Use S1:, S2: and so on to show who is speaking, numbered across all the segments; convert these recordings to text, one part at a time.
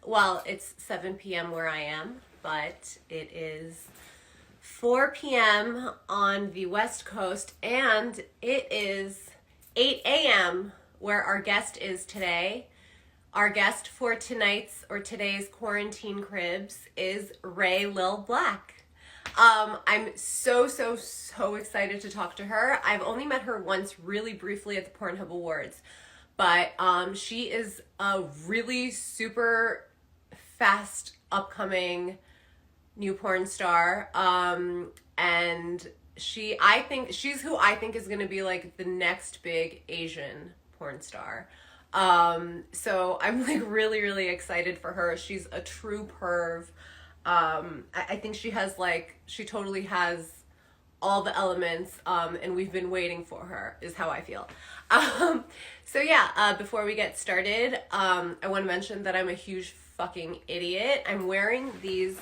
S1: Well, it's 7 p.m. where I am, but it is 4 p.m. on the West Coast, and it is 8 a.m. where our guest is today. Our guest for today's quarantine cribs is RaeLilBlack. I'm so excited to talk to her. I've only met her once really briefly at the Pornhub Awards, but she is a really super fast upcoming new porn star. And I think she's who I think is going to be like the next big Asian porn star. So I'm like really excited for her. She's a true perv. I think she totally has all the elements, and we've been waiting for her, is how I feel. Before we get started, I want to mention that I'm a huge fucking idiot. I'm wearing these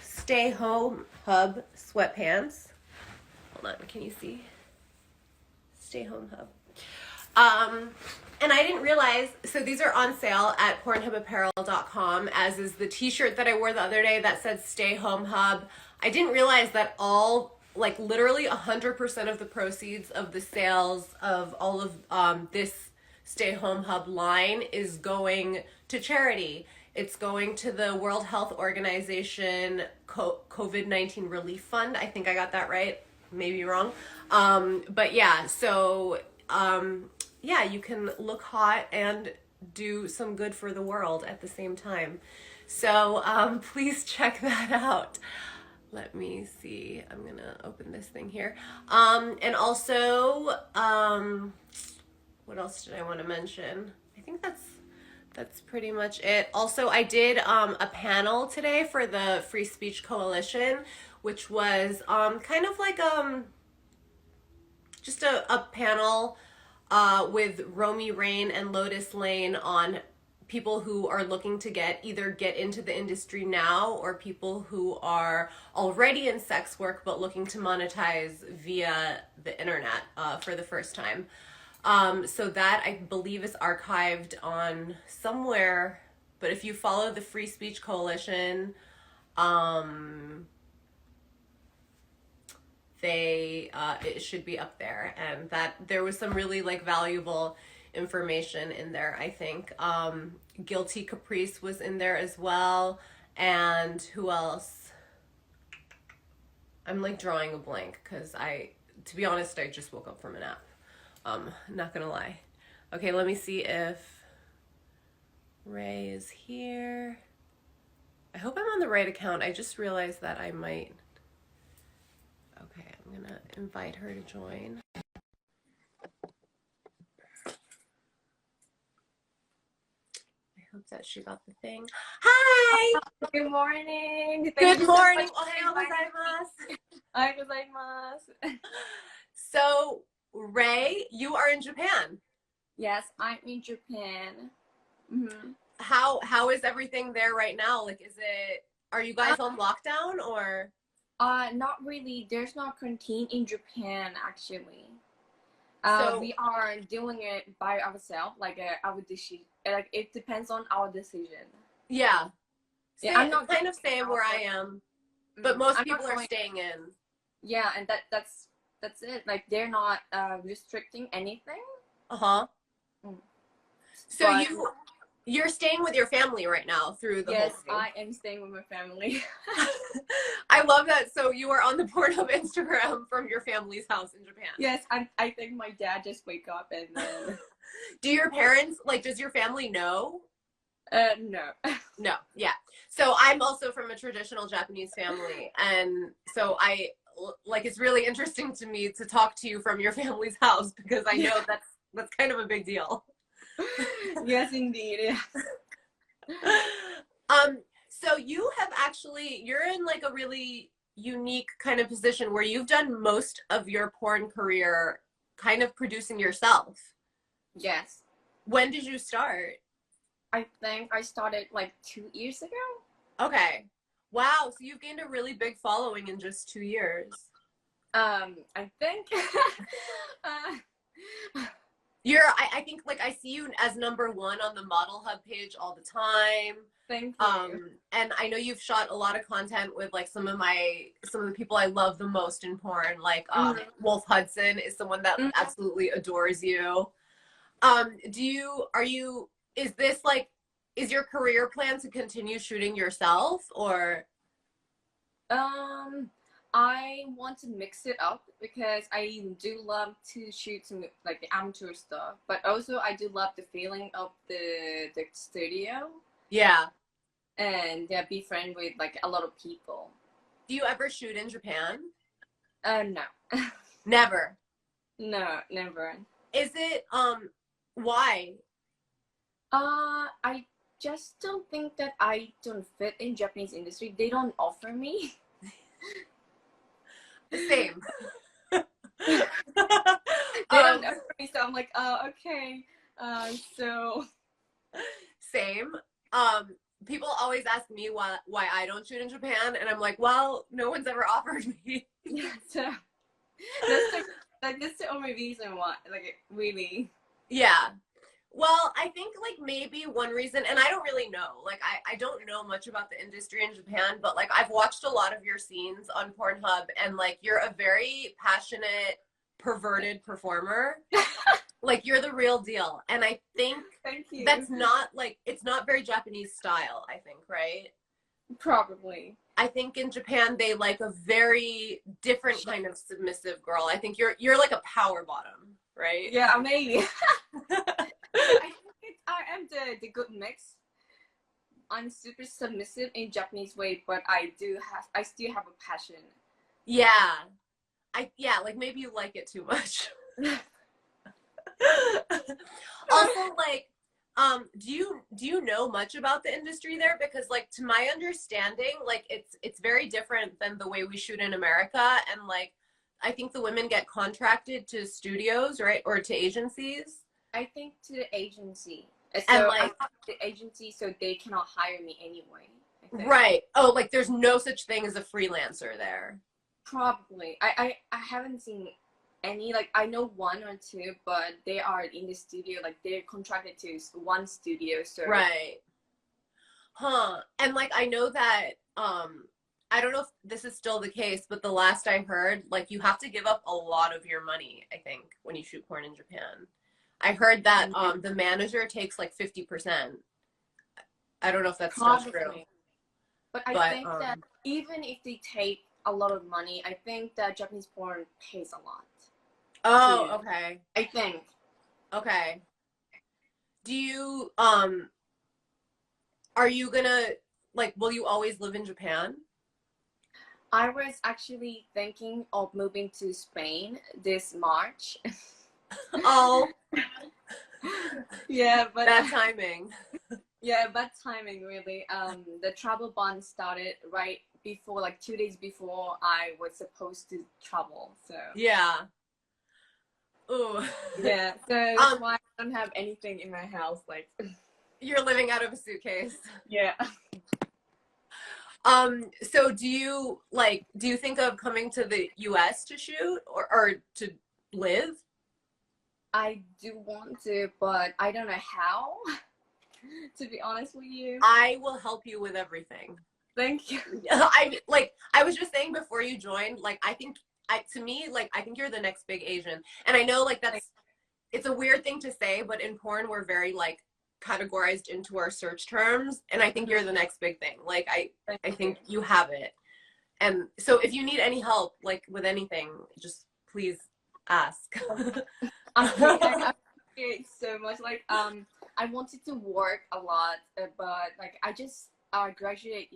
S1: Stay Home Hub sweatpants. Hold on, can you see? Stay Home Hub. And I didn't realize, so these are on sale at PornhubApparel.com, as is the t-shirt that I wore the other day that said Stay Home Hub. I didn't realize that literally 100% of the proceeds of the sales of all of this Stay Home Hub line is going to charity. It's going to the World Health Organization COVID-19 Relief Fund. I think I got that right. Maybe wrong. You can look hot and do some good for the world at the same time. So please check that out. Let me see. I'm going to open this thing here. And also, what else did I want to mention? I think that's pretty much it. Also, I did a panel today for the Free Speech Coalition, which was kind of like just a panel with Romy Rain and Lotus Lane on people who are looking to either get into the industry now, or people who are already in sex work but looking to monetize via the internet for the first time. So that, I believe, is archived on somewhere, but if you follow the Free Speech Coalition, it should be up there, and that there was some really valuable information in there. I think Guilty Caprice was in there as well, and who else? I'm drawing a blank because to be honest, I just woke up from a nap. Not gonna lie. Okay, let me see if Ray is here. I hope I'm on the right account. I just realized that I might. Okay, I'm gonna invite her to join. I hope that she got the thing. Hi!
S2: Good morning!
S1: Good morning! Ohayou gozaimasu!
S2: Ohayou gozaimasu!
S1: So, Ray, you are in Japan.
S2: Yes, I'm in Japan. Mm-hmm.
S1: How is everything there right now? Are you guys on lockdown or?
S2: Not really. There's no quarantine in Japan, actually. We are doing it by ourselves, our decision. It depends on our decision.
S1: Yeah.
S2: I'm not
S1: kind of staying where I am, but most people are staying in.
S2: Yeah, and that's it. They're not restricting anything.
S1: Uh-huh. So you're staying with your family right now through the whole thing?
S2: Yes, I am staying with my family.
S1: I love that. So you are on the Pornhub Instagram from your family's house in Japan.
S2: Yes, I think my dad just wake up and then...
S1: Do your parents, does your family know?
S2: No.
S1: No, yeah. So I'm also from a traditional Japanese family, and so it's really interesting to me to talk to you from your family's house, because I know that's kind of a big deal.
S2: Yes, indeed. Yes.
S1: So you're in a really unique kind of position where you've done most of your porn career kind of producing yourself.
S2: Yes.
S1: When did you start?
S2: I think I started 2 years ago.
S1: Okay. Wow. So you've gained a really big following in just 2 years.
S2: I think
S1: I think like I see you as #1 on the Model Hub page all the time.
S2: Thank you.
S1: And I know you've shot a lot of content with like some of the people I love the most in porn, like Wolf Hudson is someone that absolutely adores you. Is this like, is your career plan to continue shooting yourself or?
S2: I want to mix it up because I do love to shoot some like the amateur stuff, but also I do love the feeling of the studio.
S1: Yeah.
S2: And yeah, be friend with like a lot of people.
S1: Do you ever shoot in Japan?
S2: No.
S1: Never.
S2: No, never.
S1: Is it why?
S2: I just don't think that I don't fit in Japanese industry. They don't offer me.
S1: Same.
S2: They don't offer me, so I'm like, okay. So
S1: same. People always ask me why I don't shoot in Japan, and I'm like, well, no one's ever offered me.
S2: Yeah, so that's the only reason why, like, really.
S1: Yeah. Well, I think like maybe one reason, and I don't really know, like I don't know much about the industry in Japan, but like I've watched a lot of your scenes on Pornhub, and like you're a very passionate, perverted performer. Like you're the real deal. And I think
S2: Thank you.
S1: that's not like, it's not very Japanese style, I think, right?
S2: Probably.
S1: I think in Japan they like a very different kind of submissive girl. I think you're like a power bottom, right?
S2: Yeah, maybe. I think I am the good mix. I'm super submissive in Japanese way, but I still have a passion.
S1: Yeah. Like maybe you like it too much. Also, like, do you know much about the industry there? Because like to my understanding, like it's very different than the way we shoot in America, and like I think the women get contracted to studios, right, or to agencies.
S2: I think to the agency.
S1: And
S2: So
S1: like
S2: I have the agency, so they cannot hire me anyway.
S1: right. Oh, like there's no such thing as a freelancer there.
S2: Probably. I haven't seen any, like I know one or two, but they are in the studio, like they're contracted to one studio, so
S1: right. Huh. And like I know that I don't know if this is still the case, but the last I heard, like you have to give up a lot of your money, I think, when you shoot porn in Japan. I heard that the manager takes like 50%. I don't know if that's still true.
S2: But I think that even if they take a lot of money, I think that Japanese porn pays a lot.
S1: Oh, okay.
S2: I think.
S1: Okay. Do you are you gonna like, will you always live in Japan?
S2: I was actually thinking of moving to Spain this March.
S1: Oh.
S2: Yeah, but
S1: bad timing.
S2: Yeah, bad timing really. The travel ban started right before, like 2 days before I was supposed to travel. So
S1: yeah. Ooh.
S2: Yeah. So that's why I don't have anything in my house. Like
S1: you're living out of a suitcase.
S2: Yeah.
S1: So do you think of coming to the US to shoot or to live?
S2: I do want to, but I don't know how. To be honest with you.
S1: I will help you with everything.
S2: Thank you.
S1: I was just saying before you joined, like I think you're the next big Asian. And I know like it's a weird thing to say, but in porn we're very like categorized into our search terms, and I think you're the next big thing. Like I think you have it. And so if you need any help like with anything, just please ask.
S2: I appreciate so much. Like I wanted to work a lot, but like I just graduated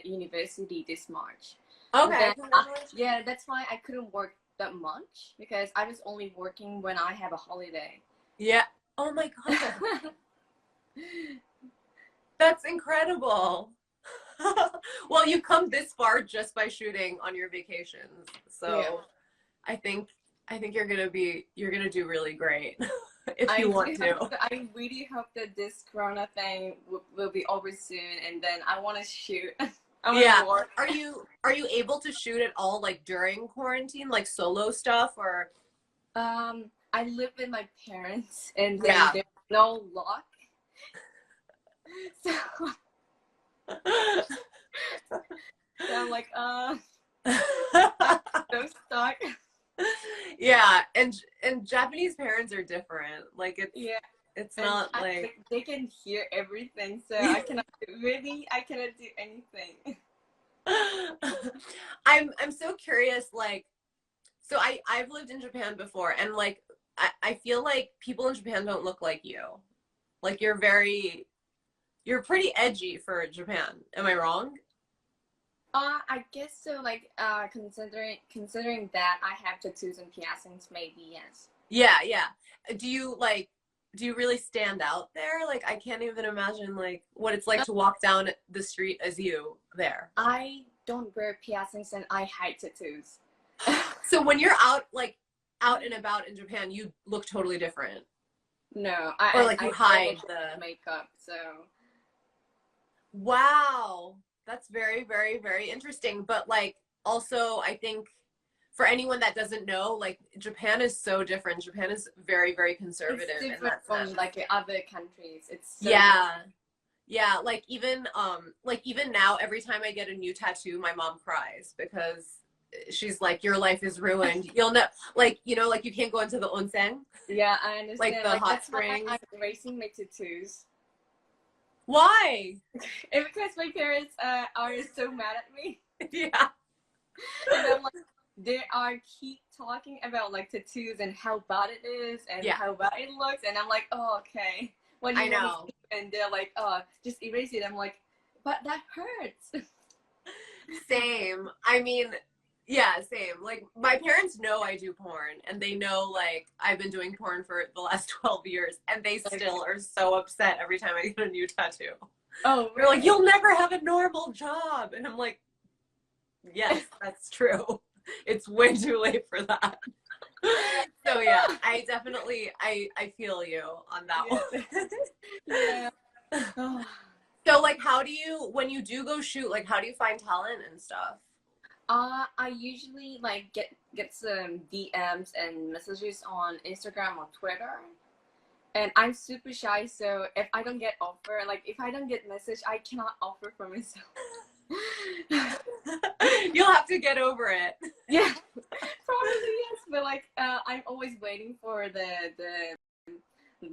S2: university this March.
S1: Okay.
S2: Yeah, that's why I couldn't work that much, because I was only working when I have a holiday.
S1: Yeah. Oh my god. That's incredible. Well, you come this far just by shooting on your vacations. So yeah. I think you're gonna do really great. If you want to.
S2: I really hope that this Corona thing will be over soon, and then I want to shoot.
S1: Yeah. Are you able to shoot at all like during quarantine, like solo stuff or?
S2: I live with my parents, and then
S1: Yeah.
S2: there's no lock. So, so I'm like, so stuck.
S1: Yeah, and Japanese parents are different. Like
S2: Yeah,
S1: it's
S2: and
S1: not like
S2: they can hear everything, so I cannot do anything.
S1: I'm so curious, like, so I've lived in Japan before, and like I feel like people in Japan don't look like you. Like you're pretty edgy for Japan. Am I wrong?
S2: I guess so. Like, considering that I have tattoos and piercings, maybe yes.
S1: Yeah, yeah. Do you really stand out there? Like I can't even imagine like what it's like
S2: Uh,
S1: to walk down the street as you there.
S2: I don't wear piercings and I hide tattoos.
S1: So when you're out like out and about in Japan, you look totally different.
S2: No,
S1: Or like you
S2: I
S1: hide
S2: don't
S1: the
S2: makeup, so
S1: Wow. That's very, very, very interesting. But like also I think for anyone that doesn't know, like Japan is so different. Japan is very, very
S2: it's
S1: conservative in
S2: different
S1: that
S2: from
S1: sense.
S2: like other countries. It's so different.
S1: Yeah. Yeah, like even now every time I get a new tattoo, my mom cries because she's like your life is ruined. You'll know like you know like you can't go into the onsen,
S2: Yeah, I
S1: like
S2: understand.
S1: the
S2: Like
S1: hot
S2: that's why
S1: springs.
S2: I'm erasing my tattoos.
S1: Why?
S2: And because my parents are so mad at me,
S1: Yeah.
S2: and I'm like, they are keep talking about like tattoos and how bad it is and
S1: Yeah.
S2: how bad it looks, and I'm like, oh okay. What do
S1: I
S2: you want me
S1: know.
S2: to do? And they're like, oh, just erase it. I'm like, but that hurts.
S1: Same. I mean, yeah, same. Like my parents know I do porn and they know like I've been doing porn for the last 12 years and they
S2: Like,
S1: still are so upset every time I get a new tattoo.
S2: oh
S1: They're like,
S2: really?
S1: "You'll never have a normal job." And I'm like, "Yes, that's true. It's way too late for that." So yeah, I definitely I feel you on that
S2: Yeah. Yeah.
S1: one.
S2: Oh.
S1: So like how do you when you do go shoot, like how do you find talent and stuff?
S2: I usually like get some DMs and messages on Instagram or Twitter, and I'm super shy. So if I don't get offer, like if I don't get message, I cannot offer for myself.
S1: You'll have to get over it.
S2: Yeah, probably yes. But like, I'm always waiting for the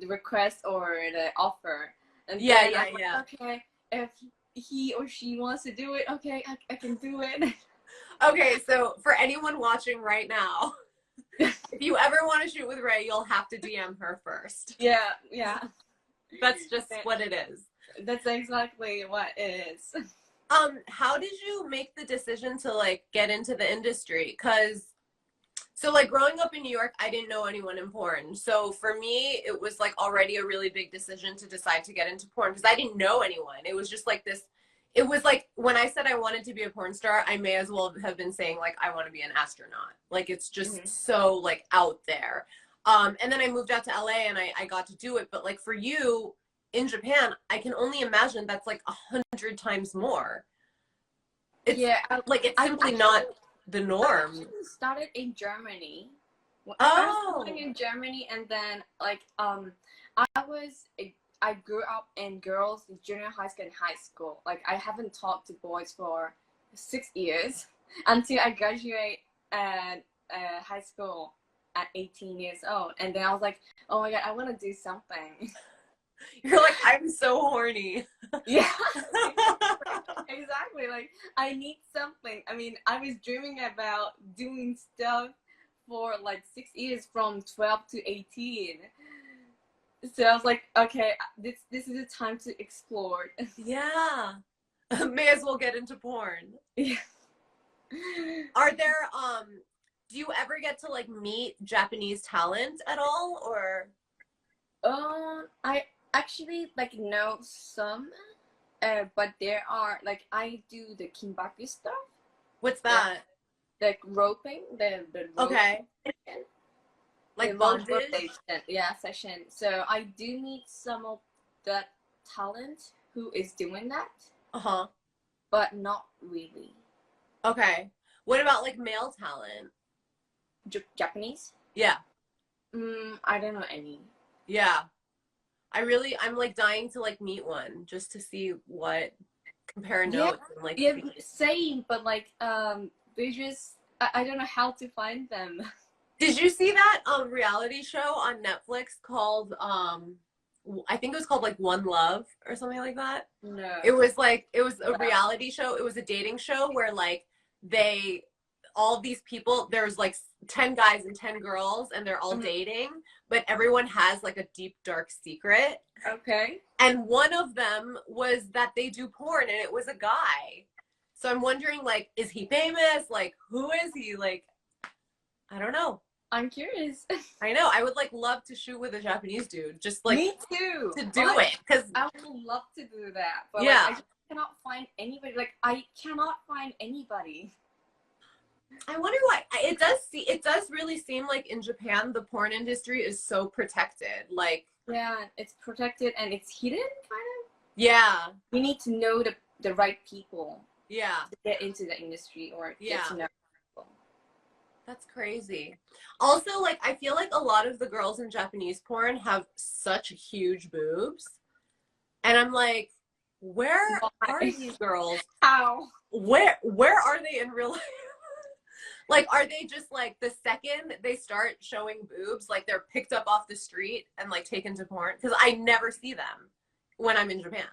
S2: request or the offer, and
S1: Yeah,
S2: then
S1: yeah,
S2: I'm
S1: yeah.
S2: like, okay, if he or she wants to do it, okay, I can do it.
S1: Okay, so for anyone watching right now, if you ever want to shoot with Rae, you'll have to DM her first.
S2: Yeah, yeah.
S1: That's just what it is.
S2: That's exactly what it is.
S1: How did you make the decision to like get into the industry? Cause so like growing up in New York, I didn't know anyone in porn. So for me, it was like already a really big decision to decide to get into porn because I didn't know anyone. It was just like this. It was like when I said I wanted to be a porn star, I may as well have been saying like I want to be an astronaut. Like it's just so like out there. And then I moved out to LA and I got to do it. But like for you in Japan, I can only imagine that's like 100 times more. It's
S2: Yeah,
S1: like it's
S2: I
S1: simply
S2: actually,
S1: not the
S2: I
S1: norm.
S2: actually started in Germany. I was
S1: Oh,
S2: living in Germany, and then like I was I grew up in girls junior high school and high school. Like I haven't talked to boys for 6 years until I graduate at high school at 18 years old, and then I was like, oh my god, I want to do something.
S1: you're like, I'm so horny.
S2: Yeah, exactly. Like I need something. I mean, I was dreaming about doing stuff for like 6 years from 12 to 18. So I was like, okay, this is the time to explore.
S1: Yeah. May as well get into porn.
S2: Yeah.
S1: Are there do you ever get to like meet Japanese talent at all or
S2: I actually like know some, but there are like I do the kinbaku stuff,
S1: what's
S2: the
S1: that?
S2: like roping, the rope
S1: Okay.
S2: session, the
S1: Like
S2: rope
S1: bondage?
S2: rotation, yeah, session. So I do meet some of that talent who is doing that,
S1: Uh-huh.
S2: but not really.
S1: Okay. What about like male talent?
S2: Japanese.
S1: Yeah.
S2: I don't know any.
S1: Yeah. I'm like dying to like meet one just to see what, compare
S2: Yeah,
S1: notes and like
S2: yeah,
S1: see.
S2: same, but like they just I don't know how to find them.
S1: Did you see that reality show on Netflix called I think it was called like One Love or something like that?
S2: No.
S1: It was like it was a
S2: Wow.
S1: reality show. It was a dating show where like they all these people, there's like 10 guys and 10 girls and they're all
S2: Mhm.
S1: dating, but everyone has like a deep dark secret.
S2: Okay.
S1: And one of them was that they do porn and it was a guy. So I'm wondering like is he famous? Like who is he? Like I don't know.
S2: I'm curious.
S1: I know. I would like love to shoot with a Japanese dude, just like
S2: Me too.
S1: to do
S2: Like,
S1: it, because
S2: I would love to do that, but like
S1: yeah,
S2: I just cannot find anybody. Like I cannot find anybody.
S1: I wonder why. It does really seem like in Japan the porn industry is so protected. Like
S2: Yeah, it's protected and it's hidden, kind of.
S1: yeah,
S2: You need to know the right people
S1: yeah,
S2: to get into the industry or get
S1: yeah.
S2: to know people.
S1: That's crazy. Also, like I feel like a lot of the girls in Japanese porn have such huge boobs, and I'm like, where are
S2: Why?
S1: these girls?
S2: How?
S1: Where are they in real life? Like, are they just like the second they start showing boobs, like they're picked up off the street and like taken to porn? Because I never see them when I'm in Japan.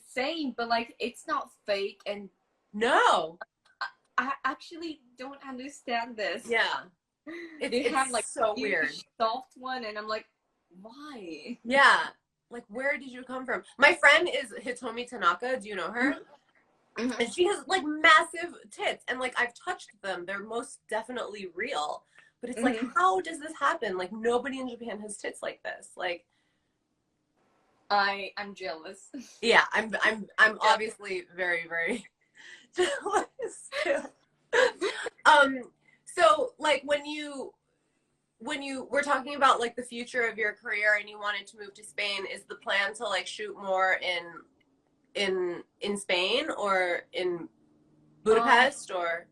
S2: Same, but like it's not fake, and
S1: No.
S2: I actually don't understand this.
S1: Yeah.
S2: They have like
S1: It's so
S2: huge
S1: weird.
S2: soft one, and I'm like, why?
S1: Yeah. Like, where did you come from? My friend is Hitomi Tanaka. Do you know her?
S2: Mhm.
S1: And she has like massive tits, and like I've touched them. They're most definitely real. But it's like,
S2: Mhm.
S1: how does this happen? Like, nobody in Japan has tits like this. Like,
S2: I'm jealous.
S1: yeah, I'm obviously very, very jealous too. So like when you were talking about like the future of your career and you wanted to move to Spain, is the plan to like shoot more in Spain or in
S2: Um,
S1: Budapest or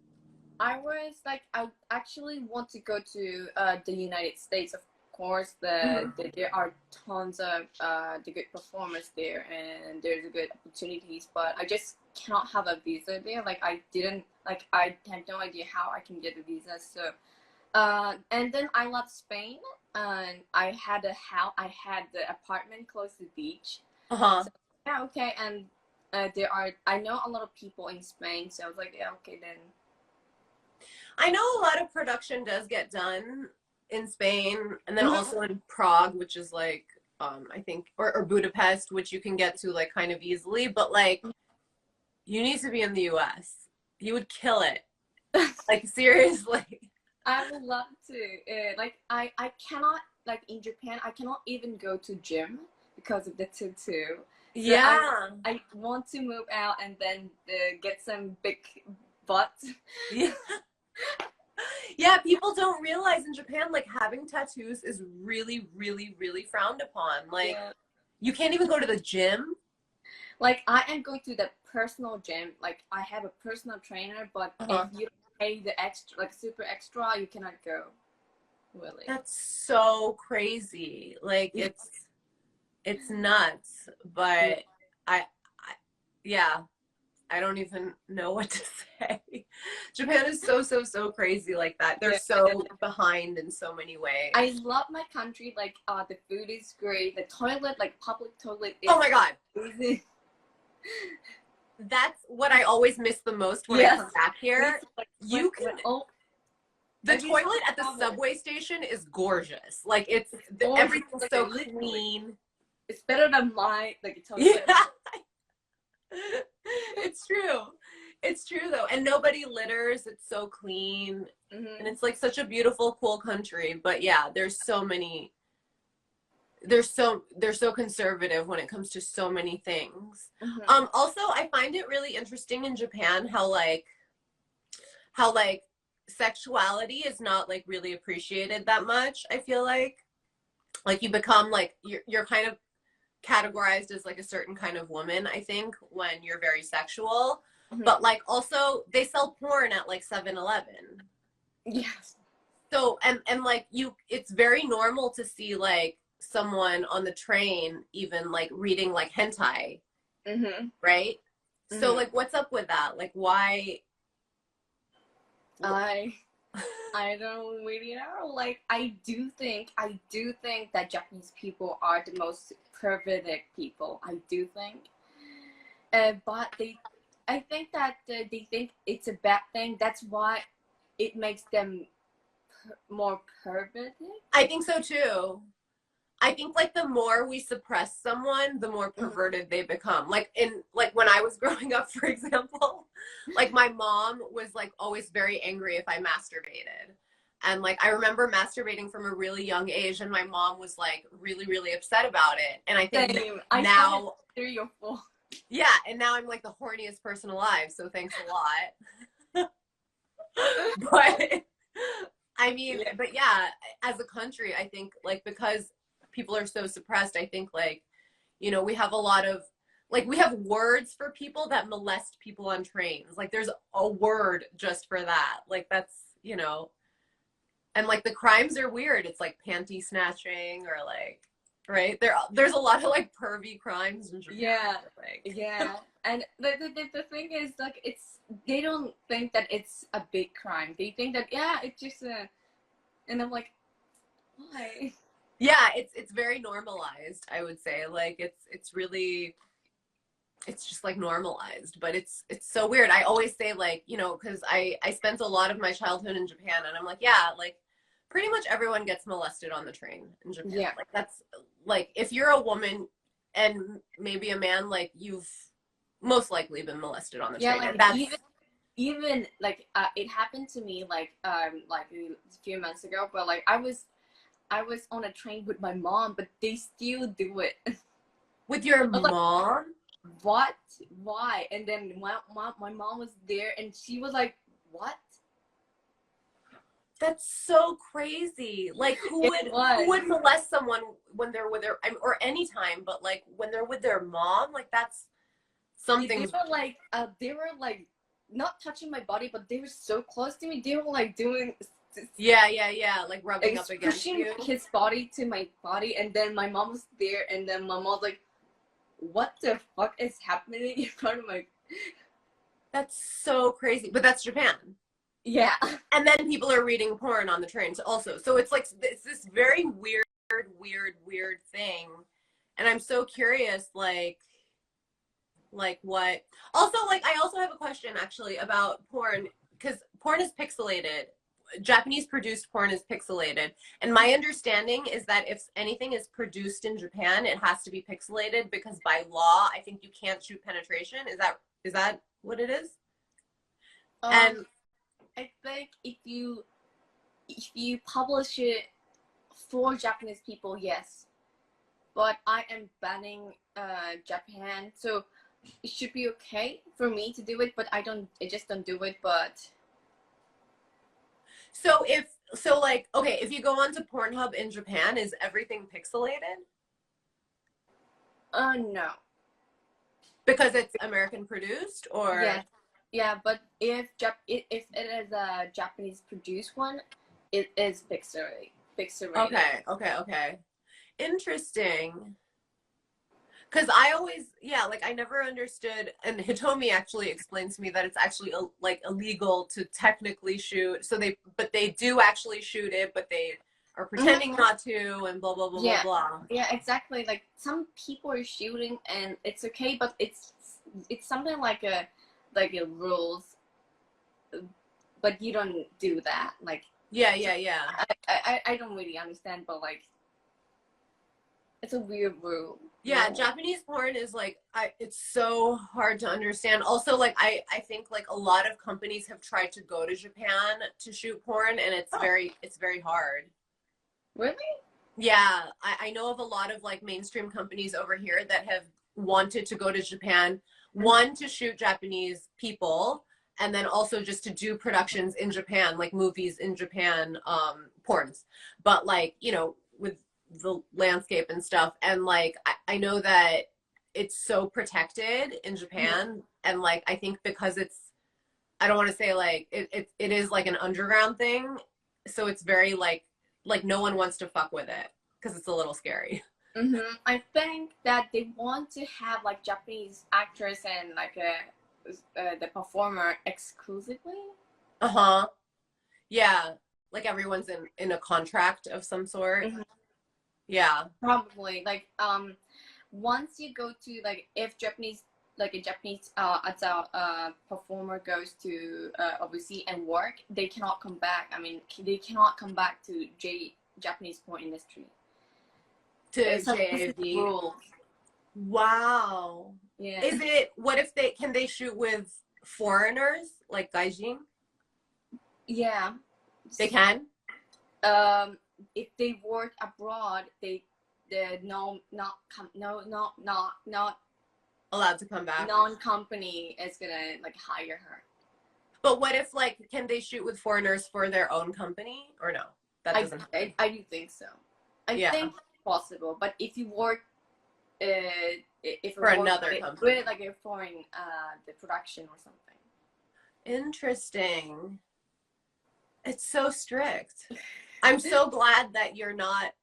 S2: I was like, I actually want to go to the United States. Of course, there are tons of the good performers there, and there's a good opportunities. But I just cannot have a visa there. Like I didn't like I had no idea how I can get a visa. So and then I left Spain, and I had the apartment close to the beach.
S1: uh-huh.
S2: So yeah, okay, and I know a lot of people in Spain, so I was like, yeah, okay then.
S1: I know a lot of production does get done in Spain and then
S2: Mhm.
S1: also in Prague, which is like I think or Budapest, which you can get to like kind of easily, but like you need to be in the US. You would kill it. Like seriously.
S2: I would love to. Like I cannot like in Japan. I cannot even go to gym because of the tattoo. So
S1: Yeah.
S2: I want to move out and then get some big butt.
S1: Yeah. Yeah, people don't realize in Japan like having tattoos is really, really, really frowned upon. Like
S2: Yeah.
S1: you can't even go to the gym.
S2: Like I am going to the personal gym. Like I have a personal trainer, but if
S1: Uh-huh.
S2: you don't pay the extra, like super extra, you cannot go. Really.
S1: That's so crazy. Like it's nuts,
S2: Yeah.
S1: but I yeah, I don't even know what to say. Japan is so so so crazy like that. They're
S2: Yeah.
S1: so behind in so many ways.
S2: I love my country. Like the food is great. The toilet, like public toilet, is
S1: Oh my god.
S2: amazing.
S1: That's what I always miss the most when I
S2: Yes.
S1: come back here.
S2: Like,
S1: You can the
S2: every time
S1: toilet
S2: I
S1: at the
S2: travel,
S1: subway station is gorgeous. Like
S2: it's gorgeous.
S1: everything's
S2: Like
S1: so
S2: literally,
S1: clean.
S2: it's better than my like toilet.
S1: Yeah. It's true. It's true though. And nobody litters. It's so clean. And
S2: Mm-hmm.
S1: it's like such a beautiful, cool country. But yeah, they're so conservative when it comes to so many things.
S2: Mm-hmm.
S1: Also I find it really interesting in Japan how sexuality is not like really appreciated that much. I feel like you become like you're kind of categorized as like a certain kind of woman, I think, when you're very sexual.
S2: Mm-hmm.
S1: But like also they sell porn at like 7-Eleven.
S2: Yes.
S1: So and like it's very normal to see like someone on the train even like reading like hentai,
S2: Mm-hmm.
S1: right? So
S2: Mm-hmm.
S1: like what's up with that? Like why
S2: I I don't really know. Like I do think that Japanese people are the most perverted people. I do think, but I think that they think it's a bad thing. That's why it makes them more perverted.
S1: I think so too. I think like the more we suppress someone, the more
S2: Mhm.
S1: perverted they become. Like in like when I was growing up, for example, like my mom was like always very angry if I masturbated. And like I remember masturbating from a really young age and my mom was like really, really upset about it. And I think
S2: Same. I started
S1: now
S2: 3 or 4.
S1: yeah, and now I'm like the horniest person alive, so thanks a lot. But I mean,
S2: Yeah.
S1: but yeah, as a country, I think like because people are so suppressed, I think like, you know, we have a lot of like we have words for people that molest people on trains. Like there's a word just for that. Like that's, you know, and like the crimes are weird. It's like panty snatching or like right? There's a lot of like pervy crimes in Japan.
S2: Yeah,
S1: Like
S2: yeah. And the thing is, like, it's they don't think that it's a big crime. They think that yeah, it's just a, and I'm like, why?
S1: yeah, it's very normalized, I would say. Like it's really it's just like normalized, but it's so weird. I always say like, you know, because I spent a lot of my childhood in Japan and I'm like, yeah, like pretty much everyone gets molested on the train in Japan.
S2: Yeah,
S1: Like that's like if you're a woman and maybe a man, like you've most likely been molested on the
S2: yeah.
S1: train. And
S2: Like
S1: that's
S2: even like it happened to me like a few months ago. But like I was on a train with my mom, but they still do it. I
S1: with your
S2: was like,
S1: mom.
S2: what? Why? And then my mom was there, and she was like, what?
S1: That's so crazy. Like
S2: It
S1: who
S2: was.
S1: would molest someone when they're with their or anytime, but like when they're with their mom, like that's something's
S2: They were like not touching my body, but they were so close to me. They were like doing
S1: yeah, like rubbing
S2: like
S1: up against
S2: pushing
S1: you.
S2: his body to my body, and then my mom was there, and then my mom was like, what the fuck is happening in front of my
S1: That's so crazy. But that's Japan.
S2: yeah.
S1: And then people are reading porn on the trains also. So it's like it's this very weird thing. And I'm so curious like what also like I also have a question actually about porn because porn is pixelated. Japanese produced porn is pixelated, and my understanding is that if anything is produced in Japan it has to be pixelated because by law I think you can't shoot penetration. Is that what it is?
S2: um
S1: And
S2: I think if you publish it for Japanese people, yes, but I am banning Japan, so it should be okay for me to do it, but I just don't do it. But
S1: so like okay, if you go onto Pornhub in Japan, is everything pixelated
S2: no.
S1: because it's American produced or
S2: Yeah, yeah, but if it is a Japanese produced one, it is pixelated.
S1: okay. Interesting. Because I always, yeah, like I never understood, and Hitomi actually explained to me that it's actually like illegal to technically shoot. So but they do actually shoot it, but they are pretending
S2: Mhm.
S1: not to, and blah blah blah blah
S2: Yeah,
S1: blah.
S2: yeah, exactly. Like some people are shooting and it's okay, but it's something like a rules, but you don't do that. Like
S1: Yeah.
S2: I don't really understand, but like it's a weird
S1: Yeah,
S2: rule.
S1: Japanese porn is like it's so hard to understand. Also, like I think like a lot of companies have tried to go to Japan to shoot porn, and
S2: Oh,
S1: it's very hard.
S2: really?
S1: Yeah, I know of a lot of like mainstream companies over here that have wanted to go to Japan, one to shoot Japanese people, and then also just to do productions in Japan, like movies in Japan, porns. But like, you know, with the landscape and stuff, and like I know that it's so protected in Japan, and like I think because it's I don't want to say like it is like an underground thing so it's very like no one wants to fuck with it because it's a little scary.
S2: I think that they want to have like Japanese actress and like the performer exclusively.
S1: Uh-huh. Yeah. Like everyone's in a contract of some sort. Yeah.
S2: Probably like once you go to like if Japanese like a Japanese as a performer goes to overseas and work, they cannot come back. I mean, they cannot come back to Japanese porn industry.
S1: To
S2: So this is the
S1: JAV.
S2: rule.
S1: Wow.
S2: Yeah.
S1: Is it what if they shoot with foreigners like gaijin?
S2: Yeah.
S1: They can?
S2: If they work abroad, they no not no not
S1: Allowed to come back.
S2: non-company is gonna like hire her.
S1: But what if like can they shoot with foreigners for their own company or no? That doesn't happen.
S2: I do think so. I think it's possible, but if you work if
S1: for another company
S2: with like a foreign the production or something.
S1: Interesting. It's so strict. I'm so glad that you're not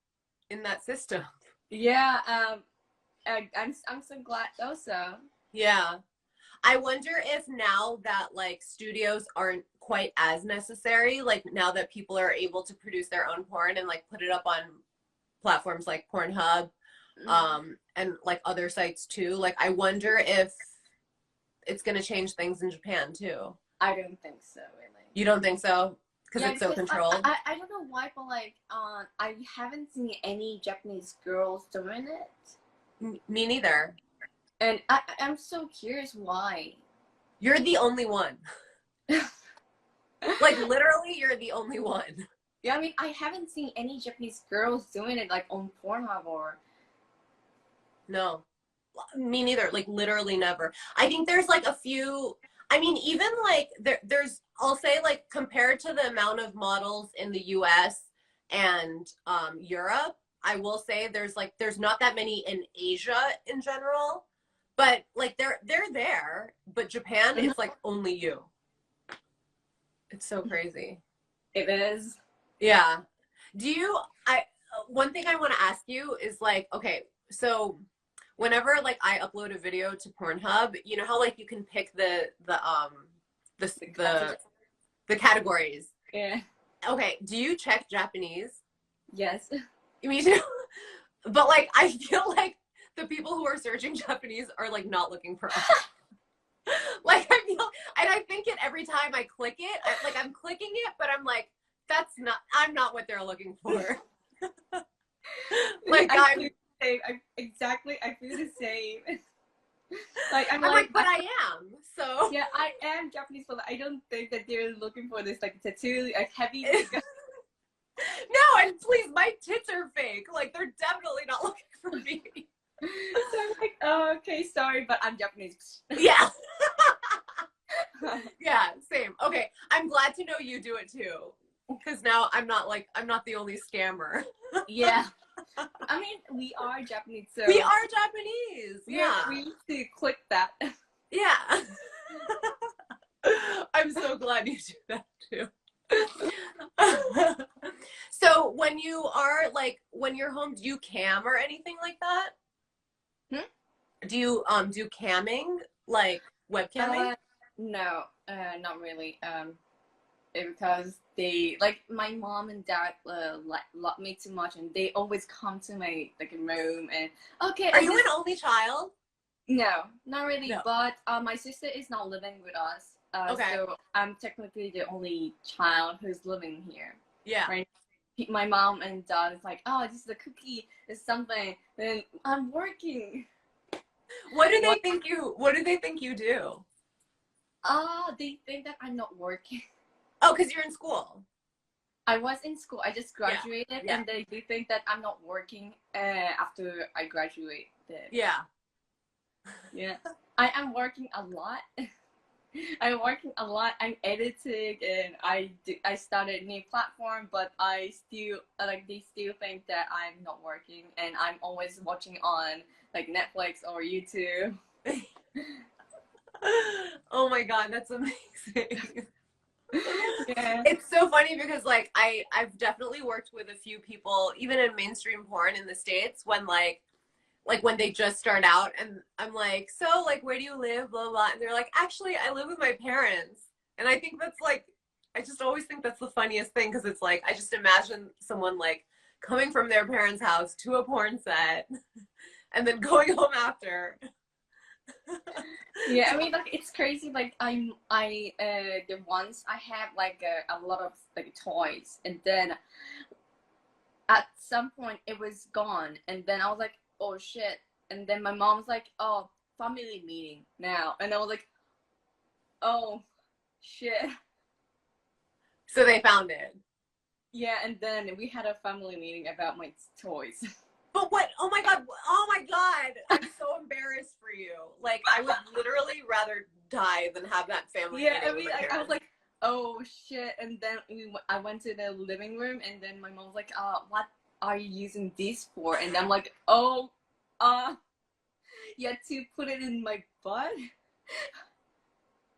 S1: in that system.
S2: Yeah, I'm so glad also.
S1: Yeah. I wonder if now that like studios aren't quite as necessary, like now that people are able to produce their own porn and like put it up on platforms like Pornhub, and like other sites too, like I wonder if it's gonna change things in Japan too.
S2: I don't think so, really.
S1: You don't think so? Because it's so controlled?
S2: I don't know why, but like I haven't seen any Japanese girls doing it.
S1: Me neither.
S2: And I'm so curious why.
S1: You're the only one. Like literally you're the only one.
S2: Yeah, I mean I haven't seen any Japanese girls doing it like on Pornhub or.
S1: No. Me neither. Like literally never. I think there's like a few, I mean, even like there's I'll say like compared to the amount of models in the US and Europe, I will say there's not that many in Asia in general. But like they're there, but Japan it's like only you. It's so crazy.
S2: It is.
S1: Yeah. One thing I want to ask you is like, okay, so whenever like I upload a video to Pornhub, you know how like you can pick the categories.
S2: Yeah.
S1: Okay, do you check Japanese?
S2: Yes.
S1: Me too. But like I feel like the people who are searching Japanese are like not looking for us. Like I feel, and I think it every time I click it. I'm clicking it, but I'm like, I'm not what they're looking for. Like
S2: I feel the same. I feel the same. Like I'm like,
S1: but I am. So
S2: yeah, I am Japanese, but I don't think that they're looking for this like tattoo, like heavy.
S1: No, and please, my tits are fake. Like they're definitely not looking for me.
S2: So I'm like, oh, okay, sorry, but I'm Japanese.
S1: Yeah. Yeah, same. Okay, I'm glad to know you do it too, because now I'm not the only scammer.
S2: Yeah. I mean, we are Japanese, so
S1: we are Japanese. Yeah,
S2: we need to click that.
S1: Yeah. I'm so glad you do that too. So when you're home, do you cam or anything like that? Do you do camming, like webcamming?
S2: No, not really. Because they like my mom and dad love me too much, and they always come to my like room and okay.
S1: Are you an only child?
S2: No, not really.
S1: No.
S2: But my sister is not living with us.
S1: Okay.
S2: So I'm technically the only child who's living here.
S1: Yeah.
S2: Right. My mom and dad is like, oh, this is a cookie, it's something. Then I'm working.
S1: What do they think you do?
S2: They think that I'm not working.
S1: Oh, because you're in school.
S2: I was in school. I just graduated,
S1: Yeah.
S2: and they think that I'm not working after I graduated.
S1: Yeah.
S2: Yeah. I am working a lot. I'm working a lot. I'm editing, and I started a new platform, but I still they still think that I'm not working, and I'm always watching on like Netflix or YouTube.
S1: Oh my god, that's amazing.
S2: Yeah.
S1: It's so funny because like I've definitely worked with a few people even in mainstream porn in the States when like when they just start out and I'm like, so like where do you live, blah blah, and they're like, actually I live with my parents. And I think that's like, I just always think that's the funniest thing because it's like I just imagine someone like coming from their parents' house to a porn set and then going home after.
S2: Yeah, I mean, like it's crazy. Like the once I have like a lot of like toys, and then at some point it was gone, and then I was like, oh shit, and then my mom was like, oh, family meeting now, and I was like, oh shit.
S1: So they found it.
S2: Yeah, and then we had a family meeting about my toys.
S1: But what? Oh my God! I'm so embarrassed for you. Like I would literally rather die than have that family
S2: Yeah,
S1: meeting
S2: I
S1: with
S2: mean,
S1: my
S2: I was
S1: parents.
S2: like, oh shit, and then I went to the living room, and then my mom was like, what are you using this for? And I'm like, oh, you had to put it in my butt.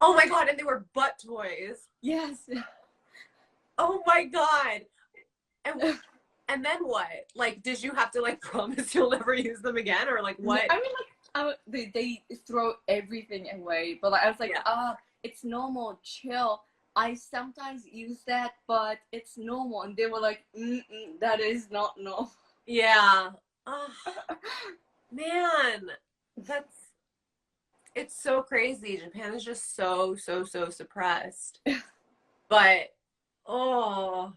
S1: Oh my God! And they were butt toys.
S2: Yes.
S1: Oh my God! And and then what? Like, did you have to like promise you'll never use them again, or like
S2: No,
S1: what?
S2: I mean, like, they throw everything away, but like, I was like,
S1: Yeah.
S2: it's normal, chill. I sometimes use that, but it's normal. And they were like, that is not normal.
S1: Yeah. Oh man, that's it's so crazy. Japan is just so suppressed. But oh,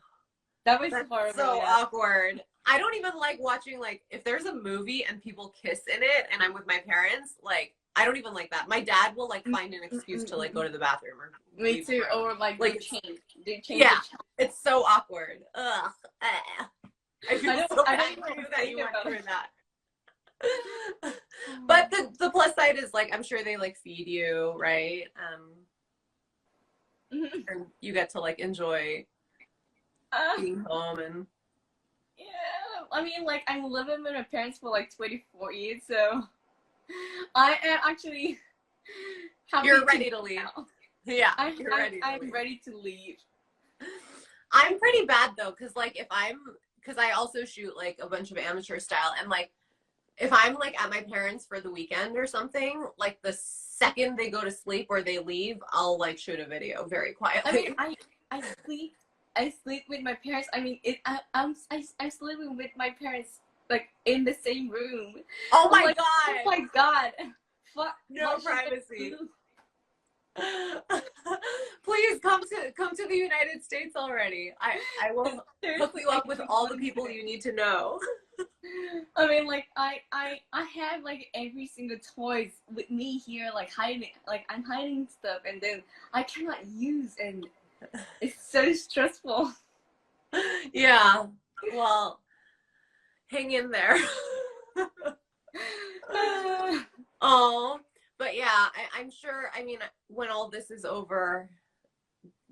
S2: That was
S1: that's
S2: horrible,
S1: so
S2: yeah.
S1: awkward. I don't even like watching like if there's a movie and people kiss in it and I'm with my parents, like I don't even like that. My dad will like find an excuse to like go to the bathroom or
S2: Me
S1: leave the
S2: too.
S1: room.
S2: Or like
S1: Like it's,
S2: they change
S1: yeah,
S2: the channel.
S1: it's so awkward. Ugh. I feel so
S2: I
S1: bad
S2: don't
S1: for
S2: even
S1: you that
S2: think
S1: you went
S2: about
S1: through
S2: it.
S1: that. But the plus side is like I'm sure they like feed you, right? And you get to like enjoy
S2: Uh,
S1: being home and
S2: yeah, I mean, like I'm living with my parents for like 24 years, so I am actually happy
S1: you're
S2: to
S1: ready
S2: leave
S1: to leave.
S2: now.
S1: Yeah, you're ready to
S2: I'm
S1: leave.
S2: ready to leave.
S1: I'm pretty bad though, because I also shoot like a bunch of amateur style, and like if I'm like at my parents for the weekend or something, like the second they go to sleep or they leave, I'll like shoot a video very
S2: I mean,
S1: quietly.
S2: I sleep with my parents. I mean, I'm sleeping with my parents like in the same room.
S1: Oh
S2: I'm
S1: my
S2: like, oh
S1: God,
S2: my god, fuck,
S1: no
S2: what should I
S1: privacy.
S2: do?
S1: Please come to the United States already. I will hook
S2: Seriously,
S1: you
S2: I
S1: up with
S2: keep
S1: all the
S2: wanting
S1: people
S2: to.
S1: you need to know.
S2: I mean, like I have like every single toys with me here, like hiding, like I'm hiding stuff, and then I cannot use, and it's so stressful.
S1: Yeah. Well, hang in there. Oh, but yeah, I'm sure. I mean, when all this is over,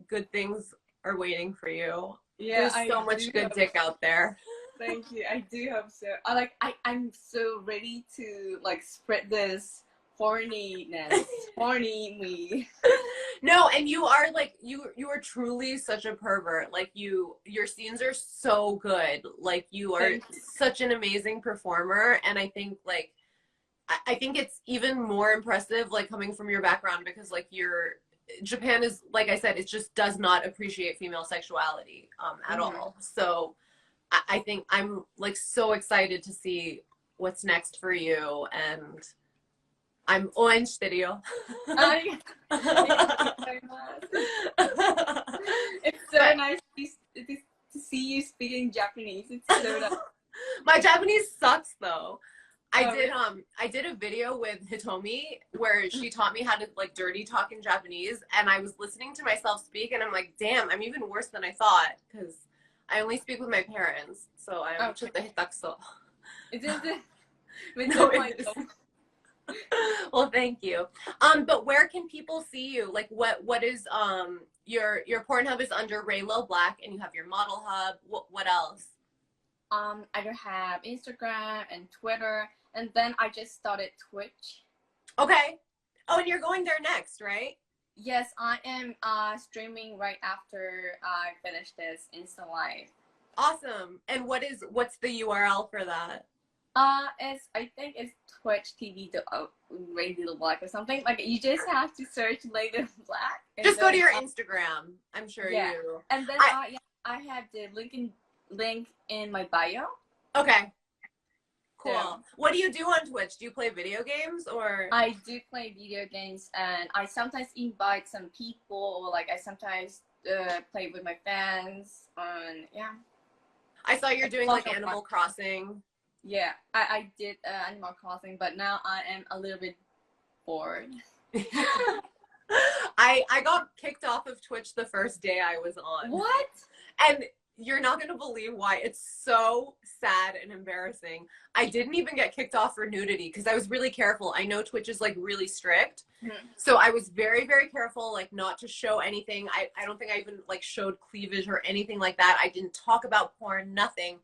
S1: good things are waiting for you.
S2: Yeah,
S1: There's
S2: I
S1: so much
S2: do
S1: good
S2: hope.
S1: dick out there.
S2: Thank you. I do hope so. I'm so ready to like spread this horniness, horny me.
S1: No, and you are like you are truly such a pervert. Like your scenes are so good. Like you are
S2: Thank you.
S1: such an amazing performer, and I think like I think it's even more impressive like coming from your background because like your Japan is like I said, it just does not appreciate female sexuality at
S2: Mm-hmm.
S1: all. So I think I'm like so excited to see what's next for you, and I'm orange video.
S2: I thank you very much. It's so
S1: But
S2: nice to see you speaking Japanese. It's so nice.
S1: my Japanese sucks though.
S2: Oh, really?
S1: I did a video with Hitomi where she taught me how to like dirty talk in Japanese, and I was listening to myself speak and I'm like, damn, I'm even worse than I thought because I only speak with my parents. So I'm
S2: Okay.
S1: hittakso.
S2: It is it.
S1: No, it is. Well, thank you. But where can people see you? Like what is your Pornhub is under RaeLilBlack and you have your model hub. What else?
S2: I do have Instagram and Twitter, and then I just started Twitch.
S1: Okay. Oh, and you're going there next, right?
S2: Yes, I am streaming right after I finish this InstaLive.
S1: Awesome. And what's the URL for that?
S2: I think it's Twitch TV RaeLilBlack or something. Like you just have to search RaeLilBlack.
S1: Just go to your Instagram. I'm sure
S2: yeah.
S1: you.
S2: And then yeah, I have the link in my bio.
S1: Okay. Cool.
S2: So,
S1: what do you do on Twitch? Do you play video games or?
S2: I do play video games, and I sometimes invite some people, or like I sometimes play with my fans. And yeah.
S1: I saw you're doing like Animal Crossing.
S2: Yeah, I did Animal Crossing, but now I am a little bit bored.
S1: I got kicked off of Twitch the first day I was on.
S2: What?
S1: And you're not going to believe why. It's so sad and embarrassing. I didn't even get kicked off for nudity because I was really careful. I know Twitch is like really strict. Mm-hmm. So I was very, very careful, like not to show anything. I don't think I even like showed cleavage or anything like that. I didn't talk about porn, nothing.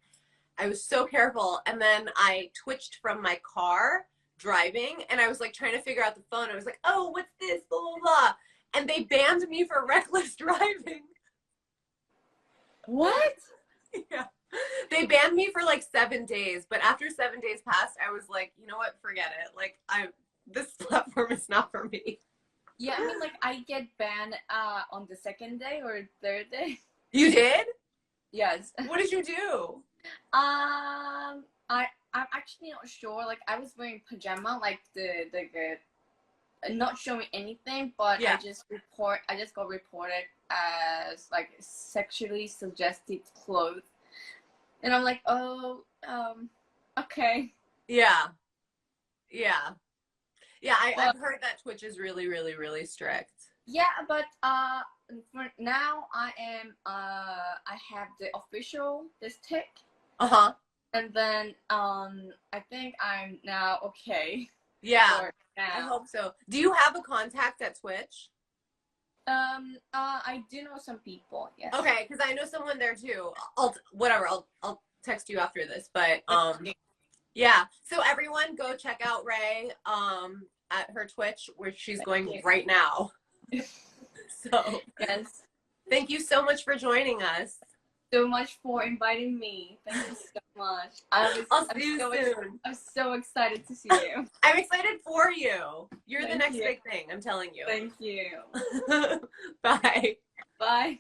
S1: I was so careful. And then I twitched from my car driving and I was like trying to figure out the phone. I was like, oh, what's this? Blah, blah, blah. And they banned me for reckless driving.
S2: What?
S1: Yeah. They banned me for like 7 days. But after 7 days passed, I was like, you know what? Forget it. Like this platform is not for me.
S2: Yeah, I mean like I get banned on the second day or third day.
S1: You did?
S2: Yes.
S1: What did you do?
S2: I'm actually not sure. Like I was wearing pajama, like the not showing anything, but yeah. I just got reported as like sexually suggestive clothes, and I'm like, oh, okay.
S1: Yeah. I've heard that Twitch is really, really, really strict.
S2: Yeah, but for now I have the official this tick.
S1: Uh-huh.
S2: And then I think I'm now okay.
S1: Yeah. I hope so. Do you have a contact at Twitch?
S2: I do know some people, yes.
S1: Okay, because I know someone there too. I'll text you after this, but yeah. So everyone go check out Rae at her Twitch where she's going right now. So
S2: yes.
S1: Thank you so much for joining us.
S2: So much for inviting me. Thank you so much.
S1: I'll see you soon.
S2: I'm so excited to see you.
S1: I'm excited for you. You're the next big thing, I'm telling you.
S2: Thank you.
S1: Bye.
S2: Bye.